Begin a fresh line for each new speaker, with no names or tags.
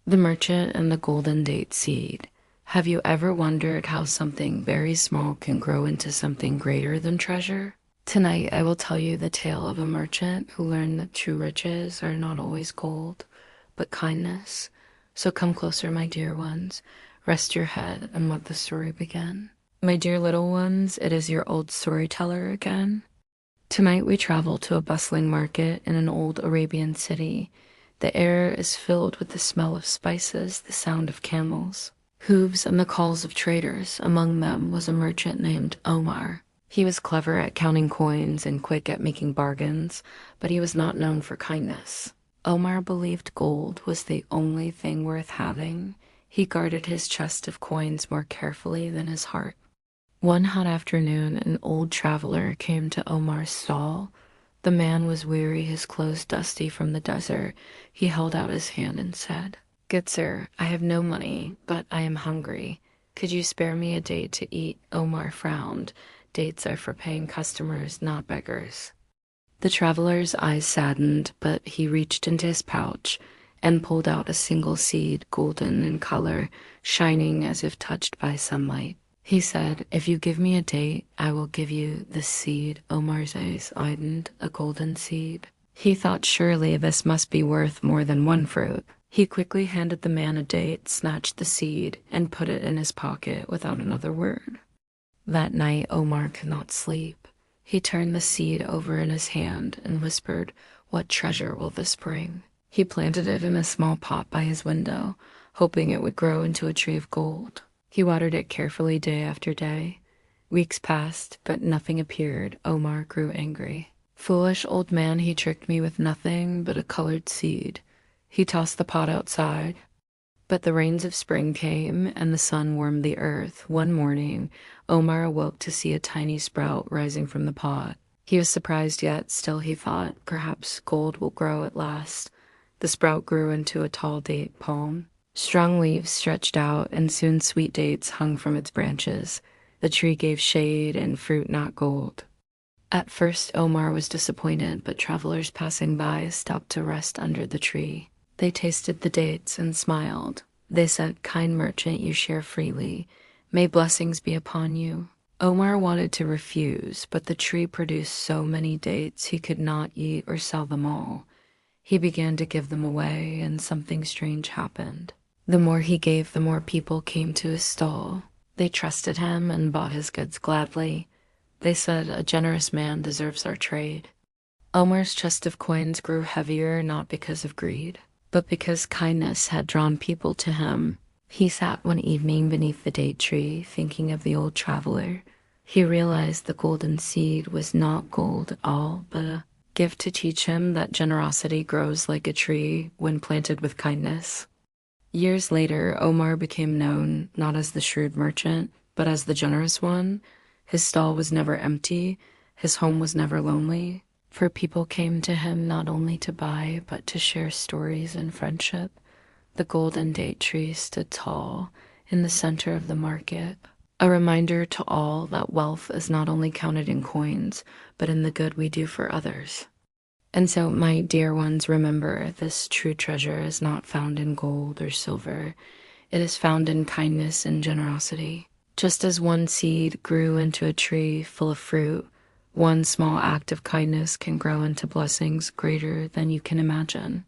The merchant and the golden date seed. Have you ever wondered how something very small can grow into something greater than treasure? Tonight, I will tell you the tale of a merchant who learned that true riches are not always gold, but kindness. So come closer, my dear ones. Rest your head and let the story begin. My dear little ones, it is your old storyteller again. Tonight we travel to a bustling market in an old Arabian city. The air is filled with the smell of spices, the sound of camels, hooves, and the calls of traders. Among them was a merchant named Omar. He was clever at counting coins and quick at making bargains, but he was not known for kindness. Omar believed gold was the only thing worth having. He guarded his chest of coins more carefully than his heart. One hot afternoon, an old traveler came to Omar's stall. The man was weary, his clothes dusty from the desert. He held out his hand and said, "Good sir, I have no money, but I am hungry. Could you spare me a date to eat?" Omar frowned. Dates are for paying customers, not beggars. The traveler's eyes saddened, but he reached into his pouch and pulled out a single seed, golden in color, shining as if touched by sunlight. He said, "If you give me a date, I will give you the seed." Omar's eyes widened. A golden seed. He thought surely this must be worth more than one fruit. He quickly handed the man a date, snatched the seed, and put it in his pocket without another word. That night, Omar could not sleep. He turned the seed over in his hand and whispered, "What treasure will this bring?" He planted it in a small pot by his window, hoping it would grow into a tree of gold. He watered it carefully day after day. Weeks passed, but nothing appeared. Omar grew angry. "Foolish old man, he tricked me with nothing but a colored seed." He tossed the pot outside. But the rains of spring came, and the sun warmed the earth. One morning, Omar awoke to see a tiny sprout rising from the pot. He was surprised, yet still he thought, perhaps gold will grow at last. The sprout grew into a tall date palm. Strong leaves stretched out, and soon sweet dates hung from its branches. The tree gave shade and fruit, not gold. At first, Omar was disappointed, but travelers passing by stopped to rest under the tree. They tasted the dates and smiled. They said, "Kind merchant, you share freely. May blessings be upon you." Omar wanted to refuse, but the tree produced so many dates he could not eat or sell them all. He began to give them away, and something strange happened. The more he gave, the more people came to his stall. They trusted him and bought his goods gladly. They said, "A generous man deserves our trade." Omar's chest of coins grew heavier, not because of greed, but because kindness had drawn people to him. He sat one evening beneath the date tree, thinking of the old traveler. He realized the golden seed was not gold at all, but a gift to teach him that generosity grows like a tree when planted with kindness. Years later, Omar became known not as the shrewd merchant, but as the generous one. His stall was never empty. His home was never lonely. For people came to him not only to buy, but to share stories and friendship. The golden date tree stood tall in the center of the market, a reminder to all that wealth is not only counted in coins, but in the good we do for others. And so, my dear ones, remember, this true treasure is not found in gold or silver. It is found in kindness and generosity. Just as one seed grew into a tree full of fruit, one small act of kindness can grow into blessings greater than you can imagine.